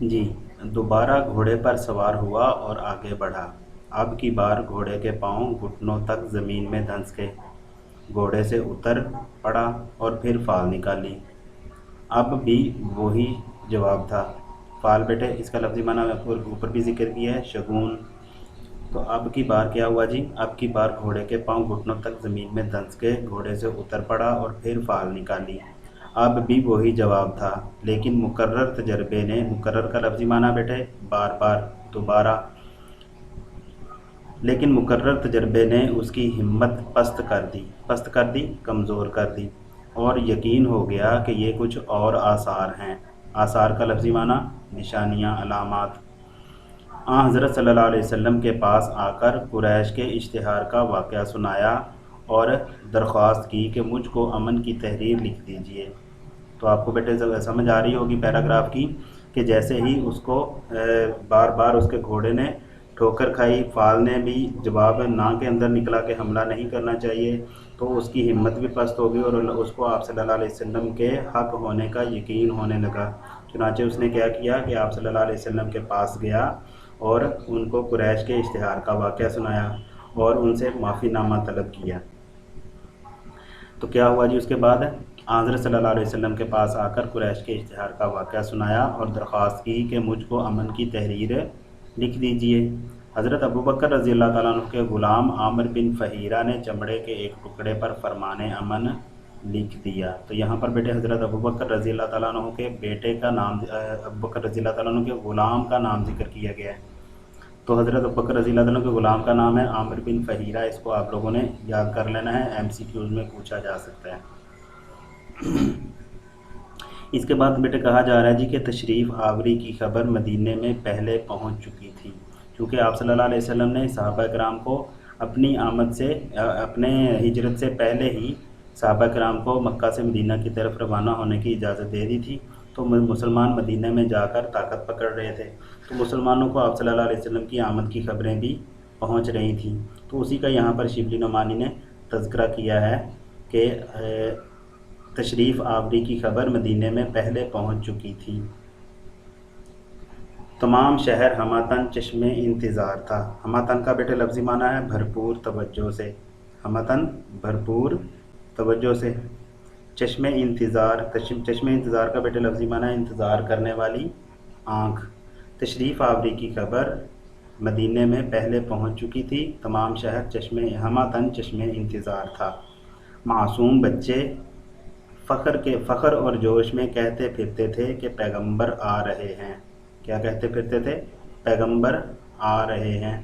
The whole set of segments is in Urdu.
جی، دوبارہ گھوڑے پر سوار ہوا اور آگے بڑھا۔ اب کی بار گھوڑے کے پاؤں گھٹنوں تک زمین میں دھنس گئے۔ گھوڑے سے اتر پڑا اور پھر فال نکالی۔ اب بھی وہی جواب تھا۔ فال بیٹے اس کا لفظی معنی میں اوپر بھی ذکر کیا ہے، شگون۔ تو اب کی بار کیا ہوا جی؟ اب کی بار گھوڑے کے پاؤں گھٹنوں تک زمین میں دھنس گئے، گھوڑے سے اتر پڑا اور پھر فال نکالی۔ اب بھی وہی جواب تھا، لیکن مکرر تجربے نے، مکرر کا لفظی معنی بیٹے بار بار، دوبارہ، لیکن مکرر تجربے نے اس کی ہمت پست کر دی، کمزور کر دی، اور یقین ہو گیا کہ یہ کچھ اور آثار ہیں۔ آثار کا لفظی معنی نشانیاں، علامات۔ آن حضرت صلی اللہ علیہ وسلم کے پاس آ کر قریش کے اشتہار کا واقعہ سنایا اور درخواست کی کہ مجھ کو امن کی تحریر لکھ دیجئے۔ تو آپ کو بیٹے سمجھ آ رہی ہوگی پیراگراف کی کہ جیسے ہی اس کو بار بار اس کے گھوڑے نے ٹھوکر کھائی، فال نے بھی جواب نہ کے اندر نکلا کہ حملہ نہیں کرنا چاہیے، تو اس کی ہمت بھی پست ہو گئی اور اس کو آپ صلی اللہ علیہ وسلم کے حق ہونے کا یقین ہونے لگا۔ چنانچہ اس نے کیا کیا کہ آپ صلی اللہ علیہ وسلم کے پاس گیا اور ان کو قریش کے اشتہار کا واقعہ سنایا اور ان سے معافی نامہ طلب کیا۔ تو کیا ہوا جی اس کے بعد؟ حضرت صلی اللہ علیہ وسلم کے پاس آ کر قریش کے اشتہار کا واقعہ سنایا اور درخواست کی کہ مجھ کو امن کی تحریر لکھ دیجئے۔ حضرت ابوبکر رضی اللہ تعالیٰ عنہ کے غلام عامر بن فہیرہ نے چمڑے کے ایک ٹکڑے پر فرمان امن لکھ دیا۔ تو یہاں پر بیٹے حضرت ابوبکر رضی اللہ تعالیٰ عنہ کے بیٹے کا نام، ابوبکر رضی اللہ تعالیٰ عنہ کے غلام کا نام ذکر کیا گیا ہے۔ تو حضرت ابوبکر رضی اللہ عنہ کے غلام کا نام ہے عامر بن فہیرہ۔ اس کو آپ لوگوں نے یاد کر لینا ہے، ایم سی کیوز میں پوچھا جا سکتا ہے۔ اس کے بعد بیٹے کہا جا رہا ہے جی کہ تشریف آوری کی خبر مدینے میں پہلے پہنچ چکی تھی، کیونکہ آپ صلی اللہ علیہ وسلم نے صحابہ کرام کو اپنی آمد سے، اپنے ہجرت سے پہلے ہی صحابہ کرام کو مکہ سے مدینہ کی طرف روانہ ہونے کی اجازت دے دی تھی۔ تو مسلمان مدینہ میں جا کر طاقت پکڑ رہے تھے، تو مسلمانوں کو آپ صلی اللہ علیہ وسلم کی آمد کی خبریں بھی پہنچ رہی تھیں۔ تو اسی کا یہاں پر شبلی نعمانی نے تذکرہ کیا ہے کہ تشریف آوری کی خبر مدینے میں پہلے پہنچ چکی تھی۔ تمام شہر ہماتن چشم انتظار تھا۔ ہماتن کا بیٹے لفظی معنی ہے بھرپور توجہ سے، ہماتن بھرپور توجہ سے۔ چشم انتظار، چشم انتظار کا بیٹے لفظی معنی ہے انتظار کرنے والی آنکھ۔ تشریف آوری کی خبر مدینے میں پہلے پہنچ چکی تھی، تمام شہر ہماتن چشم انتظار تھا۔ معصوم بچے فخر اور جوش میں کہتے پھرتے تھے کہ پیغمبر آ رہے ہیں۔ کیا کہتے پھرتے تھے؟ پیغمبر آ رہے ہیں،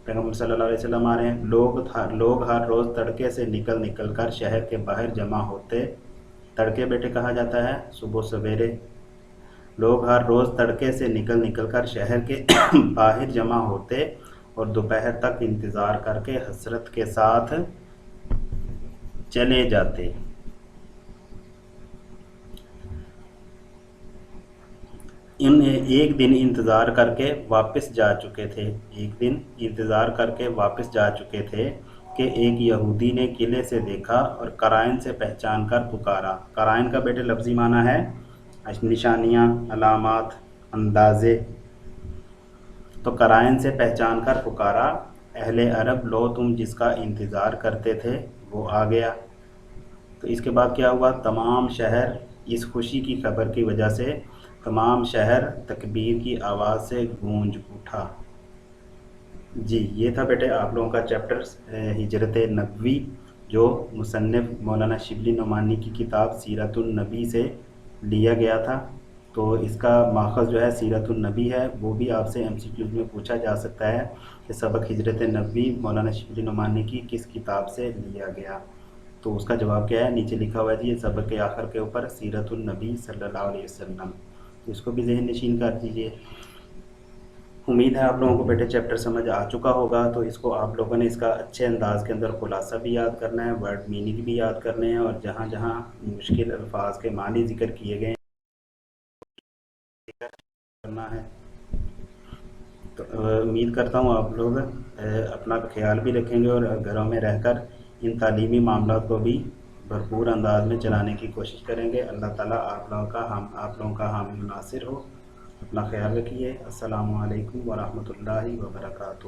پیغمبر صلی اللہ علیہ وسلم آ رہے ہیں۔ لوگ ہر روز تڑکے سے نکل کر شہر کے باہر جمع ہوتے۔ تڑکے بیٹے کہا جاتا ہے صبح سویرے۔ لوگ ہر روز تڑکے سے نکل کر شہر کے باہر جمع ہوتے اور دوپہر تک انتظار کر کے حسرت کے ساتھ چلے جاتے۔ ایک دن انتظار کر کے واپس جا چکے تھے، ایک دن انتظار کر کے واپس جا چکے تھے کہ ایک یہودی نے قلعے سے دیکھا اور قرائن سے پہچان کر پکارا۔ قرائن کا بیٹے لفظی معنی ہے نشانیاں، علامات، اندازے۔ تو قرائن سے پہچان کر پکارا، اہل عرب لو تم جس کا انتظار کرتے تھے وہ آ گیا۔ تو اس کے بعد کیا ہوا؟ تمام شہر اس خوشی کی خبر کی وجہ سے تمام شہر تکبیر کی آواز سے گونج اٹھا۔ جی یہ تھا بیٹے آپ لوگوں کا چیپٹر ہجرت نبوی، جو مصنف مولانا شبلی نعمانی کی کتاب سیرت النبی سے لیا گیا تھا۔ تو اس کا ماخذ جو ہے سیرت النبی ہے، وہ بھی آپ سے ایم سی کیوز میں پوچھا جا سکتا ہے کہ سبق ہجرت نبوی مولانا شبلی نعمانی کی کس کتاب سے لیا گیا۔ تو اس کا جواب کیا ہے؟ نیچے لکھا ہوا ہے جی، سبق کے آخر کے اوپر سیرت النبی صلی اللہ علیہ وسلم۔ تو اس کو بھی ذہن نشین کر دیجئے۔ امید ہے آپ لوگوں کو بیٹے چیپٹر سمجھ آ چکا ہوگا، تو اس کو آپ لوگوں نے اس کا اچھے انداز کے اندر خلاصہ بھی یاد کرنا ہے، ورڈ میننگ بھی یاد کرنے ہیں، اور جہاں جہاں مشکل الفاظ کے معنی ذکر کیے گئے کرنا ہے۔ تو امید کرتا ہوں آپ لوگ اپنا خیال بھی رکھیں گے اور گھروں میں رہ کر ان تعلیمی معاملات کو بھی بھرپور انداز میں چلانے کی کوشش کریں گے۔ اللہ تعالیٰ آپ لوگوں کا حامی ناصر ہو۔ اپنا خیال رکھیے۔ السلام علیکم ورحمۃ اللہ وبرکاتہ۔